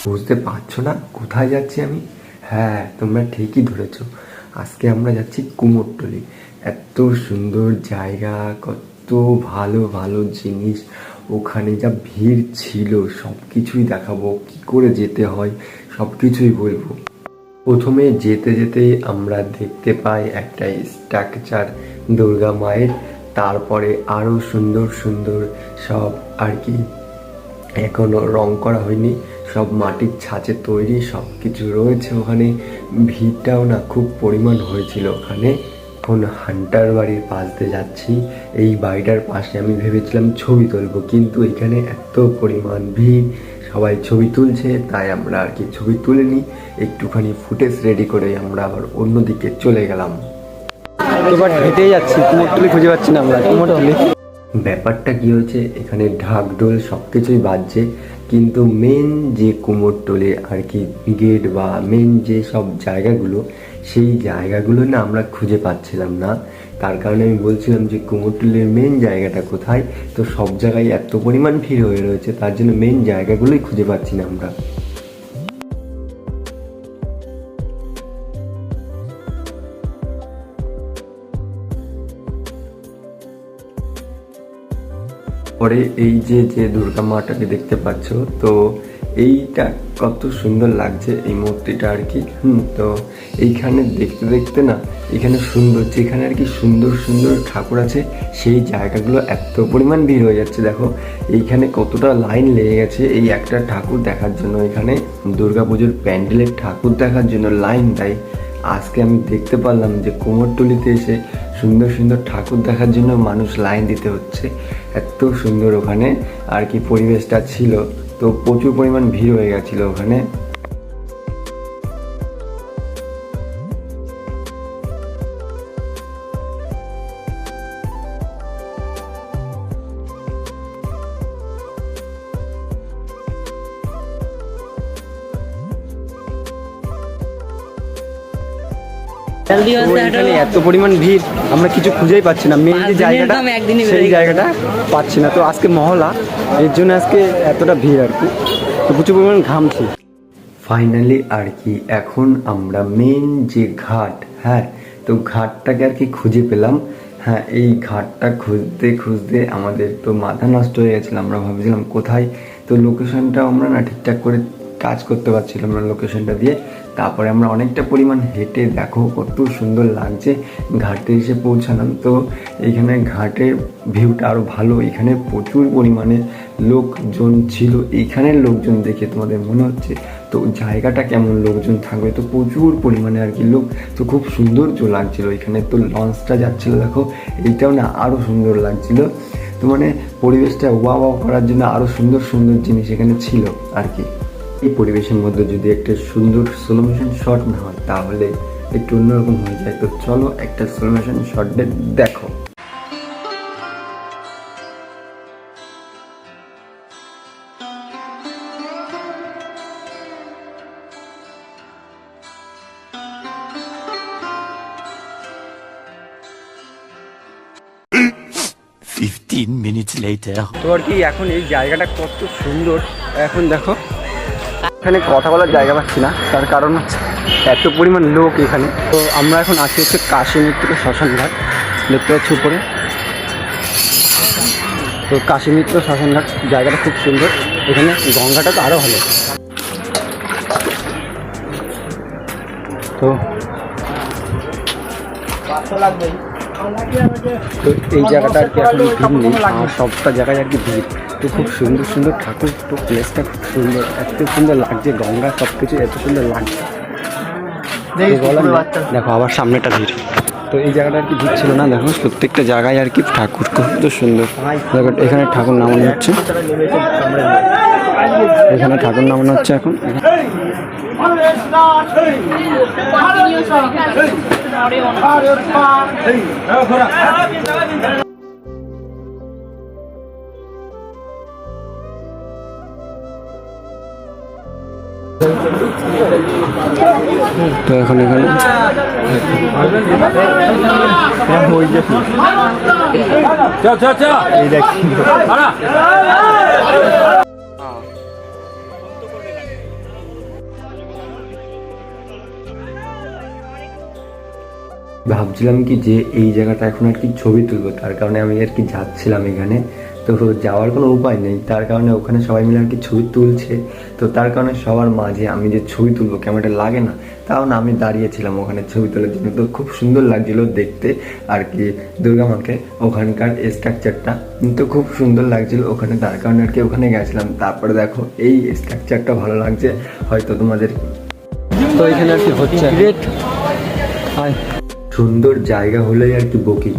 বুঝতে পারছো না কোথায় যাচ্ছি আমি? হ্যাঁ, তোমরা ঠিকই ধরেছো। আজকে আমরা যাচ্ছি কুমোরটুলি। এত সুন্দর জায়গা, কত ভালো ভালো জিনিস, ওখানে যা ভিড় ছিল সব কিছুই দেখাবো, কি করে যেতে হয় সব কিছুই বলবো। প্রথমে যেতে যেতেই আমরা দেখতে পাই একটা স্ট্রাকচার দুর্গা মায়ের। তারপরে আরও সুন্দর সুন্দর সব আর কি, এখনো রং করা হয়নি, সব মাটির ছাঁচে তৈরি সব কিছু রয়েছে ওখানে। ভিড়টাও না খুব পরিমাণ হয়েছিল ওখানে। এখন হান্টার বাড়ির পাশ দিয়ে যাচ্ছি। এই বাড়িটার পাশে আমি ভেবেছিলাম ছবি তুলবো, কিন্তু এখানে এত পরিমাণ ভিড়, সবাই ছবি তুলছে, তাই আমরা আর কি ছবি তুলে নিই। একটুখানি ফুটেজ রেডি করে আমরা আবার অন্যদিকে চলে গেলাম। এবার হেঁটেই যাচ্ছি, কুমোরটুলি খুঁজে পাচ্ছি না আমরা। কুমোরটুলি ব্যাপারটা কি হয়েছে, এখানে ঢাক ঢোল সব কিছুই বাজছে, কিন্তু মেন যে কুমোরটুলি আর কি গেট বা মেন যে সব জায়গাগুলো, সেই জায়গাগুলো না আমরা খুঁজে পাচ্ছিলাম না। তার কারণে আমি বলছিলাম যে কুমোরটুলির মেন জায়গাটা কোথায়। তো সব জায়গায় এত পরিমাণ ভিড় হয়ে রয়েছে, তার জন্য মেন জায়গাগুলোই খুঁজে পাচ্ছি না আমরা। পরে এই যে যে দুর্গা মাটাকে দেখতে পাচ্ছ, তো এইটা কত সুন্দর লাগছে এই মূর্তিটা আর কি। তো এইখানে দেখতে দেখতে না, এখানে সুন্দর যেখানে আর কি সুন্দর সুন্দর ঠাকুর আছে, সেই জায়গাগুলো এত পরিমাণ ভিড় হয়ে যাচ্ছে। দেখো এইখানে কতটা লাইন লেগে গেছে এই একটা ঠাকুর দেখার জন্য। এখানে দুর্গাপুজোর প্যান্ডেলের ঠাকুর দেখার জন্য লাইন দেয়। আজকে আমি দেখতে পারলাম যে কুমোরটুলিতে এসে সুন্দর সুন্দর ঠাকুর দেখার জন্য মানুষ লাইন দিতে হচ্ছে। এত সুন্দর ওখানে আর কি পরিবেশটা ছিল, তো প্রচুর পরিমাণ ভিড় হয়ে গেছিলো ওখানে। এখানে এত পরিমাণ ভিড়, আমরা কিছু খুঁজেই পাচ্ছি না। মেন যে জায়গাটা, সেই জায়গাটা পাচ্ছি না। তো আজকে মহলা, এর জন্য আজকে এতটা ভিড় আর কি, তো প্রচুর পরিমাণ ঘামছি। ফাইনালি আর কি এখন আমরা মেন যে ঘাট, হ্যাঁ, তো ঘাটটাকে আর কি খুঁজে পেলাম। হ্যাঁ, এই ঘাটটা খুঁজতে খুঁজতে আমাদের তো মাথা নষ্ট হয়ে গেছিলো। আমরা ভাবছিলাম কোথায়, তো লোকেশনটা আমরা না ঠিকঠাক করে কাজ করতে পারছিলাম না লোকেশনটা দিয়ে। তারপরে আমরা অনেকটা পরিমাণ হেঁটে, দেখো কত সুন্দর লাগছে, ঘাটে এসে পৌঁছালাম। তো এইখানে ঘাটের ভিউটা আরও ভালো, এখানে প্রচুর পরিমাণে লোকজন ছিল। এইখানের লোকজন দেখে তোমাদের মনে হচ্ছে তো জায়গাটা কেমন লোকজন থাকবে, তো প্রচুর পরিমাণে আর কি লোক, তো খুব সৌন্দর্য লাগছিল এখানে। তো লঞ্চটা যাচ্ছিলো, দেখো এইটাও না আরও সুন্দর লাগছিল। তো মানে পরিবেশটা ওয়াও করার জন্য আরও সুন্দর সুন্দর জিনিস এখানে ছিল আর কি। এই পরিবেশের মধ্যে যদি একটা সুন্দর স্লো মোশন শট না হয় তাহলে একটু অন্যরকম হয়ে যায়। তো চলো একটা স্লো মোশন শট দেখো। তো আর কি এখন এই জায়গাটা কত সুন্দর। এখন দেখো এখানে কথা বলার জায়গা পাচ্ছি না, তার কারণ হচ্ছে এত পরিমাণ লোক এখানে। তো আমরা এখন আছি হচ্ছে কাশী মিত্র শ্মশান ঘাট, দেখতে পাচ্ছি উপরে। তো কাশী মিত্র শ্মশান ঘাট জায়গাটা খুব সুন্দর, এখানে গঙ্গাটা তো আরও ভালো। তো তো এই জায়গাটা আর কি এখন ভিড় নেই, আর সবটা জায়গায় আর কি ভিড়। তো খুব সুন্দর সুন্দর ঠাকুর, তো প্লেসটা খুব সুন্দর, এত সুন্দর লাগছে, গঙ্গা সব কিছু এত সুন্দর লাগছে। দেখো আবার সামনেটা ভিড়। তো এই জায়গাটা আর কি ভিড় ছিল না, দেখো প্রত্যেকটা জায়গায় আর কি ঠাকুর কত সুন্দর। দেখো এখানে ঠাকুর নামানো হচ্ছে, এখানে ঠাকুর নামানো হচ্ছে এখন। তো এখন এখানে এই দেখি ভাবছিলাম কি যে এই জায়গাটা এখন আর কি ছবি তুলবো, তার কারণে আমি আর কি যাচ্ছিলাম এখানে। তো যাওয়ার কোনো উপায় নেই, তার কারণে ওখানে সবাই মিলে আর কি ছবি তুলছে। তো তার কারণে সবার মাঝে আমি যে ছবি তুলবো ক্যামেরাটা লাগে না, তাও না আমি দাঁড়িয়েছিলাম ওখানে ছবি তোলার জন্য। তো খুব সুন্দর লাগছিল দেখতে আর কি দুর্গা মাকে, ওখানকার স্ট্রাকচারটা তো খুব সুন্দর লাগছিল ওখানে, তার কারণে আর কি ওখানে গেছিলাম। তারপরে দেখো এই স্ট্রাকচারটা ভালো লাগছে হয়তো তোমাদের। তো এখানে আর কি হচ্ছে সুন্দর জায়গা হলেই আর কি বুকিং।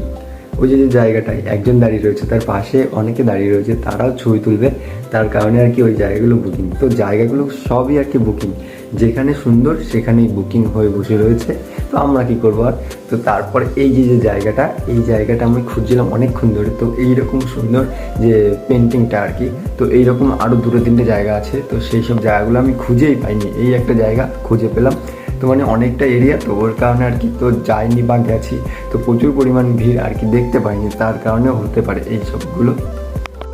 ওই যে জায়গাটায় একজন দাঁড়িয়ে রয়েছে, তার পাশে অনেকে দাঁড়িয়ে রয়েছে, তারাও ছবি তুলবে, তার কারণে আর কি ওই জায়গাগুলো বুকিং। তো জায়গাগুলো সবই আর কি বুকিং, যেখানে সুন্দর সেখানেই বুকিং হয়ে বসে রয়েছে। তো আমরা কি করবো আর। তো তারপর এই যে জায়গাটা, এই জায়গাটা আমি খুঁজছিলাম অনেকক্ষণ ধরে। তো এইরকম সুন্দর যে পেন্টিংটা আর কি, তো এইরকম আরও 2-3টে জায়গা আছে, তো সেই সব জায়গাগুলো আমি খুঁজেই পাইনি। এই একটা জায়গা খুঁজে পেলাম, তো মানে অনেকটা এরিয়া, তো ওর কারণে আর কি তো যাইনি বা গেছি তো প্রচুর পরিমাণ ভিড় আর কি দেখতে পাইনি, তার কারণেও হতে পারে এই সবগুলো।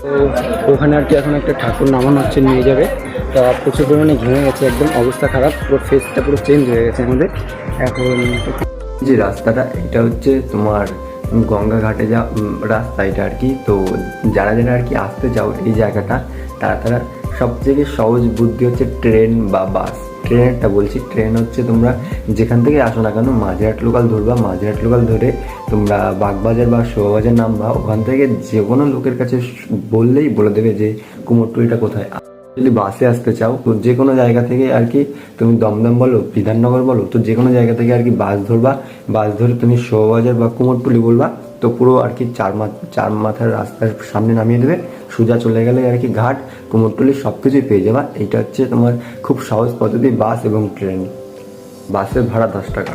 তো ওখানে আর কি এখন একটা ঠাকুর নামানো হচ্ছে, নিয়ে যাবে। তা প্রচুর পরিমাণে ঘেমে গেছে, একদম অবস্থা খারাপ, পুরো ফেসটা পুরো চেঞ্জ হয়ে গেছে আমাদের এখন। যে রাস্তাটা এটা হচ্ছে তোমার গঙ্গা ঘাটে যা রাস্তা এটা আর কি। তো যারা যারা আর কি আসতে চাও এই জায়গাটা, তারা সবথেকে সহজ বুদ্ধি হচ্ছে ট্রেন বা বাস। ট্রেনেরটা বলছি, ট্রেন হচ্ছে তোমরা যেখান থেকে আসো না কেন মাঝেরহাট লোকাল ধরবা, মাঝেরহাট লোকাল ধরে তোমরা বাগবাজার বা শোভাবাজার নামবা। ওখান থেকে যে কোনো লোকের কাছে বললেই বলে দেবে যে কুমোরটুলিটা কোথায়। যদি বাসে আসতে চাও তো যে কোনো জায়গা থেকে আর কি তুমি দমদম বলো, বিধাননগর বলো, তো যে কোনো জায়গা থেকে আর কি বাস ধরবা। বাস ধরে তুমি শোভাবাজার বা কুমোরটুলি বলবা, তো পুরো আর কি চার মাথার রাস্তার সামনে নামিয়ে দেবে। সোজা চলে গেলে আর কি ঘাট, কুমোরটুলি সব কিছুই পেয়ে যাবা। এইটা হচ্ছে তোমার খুব সহজ পদ্ধতি, বাস এবং ট্রেন। বাসের ভাড়া 10 টাকা।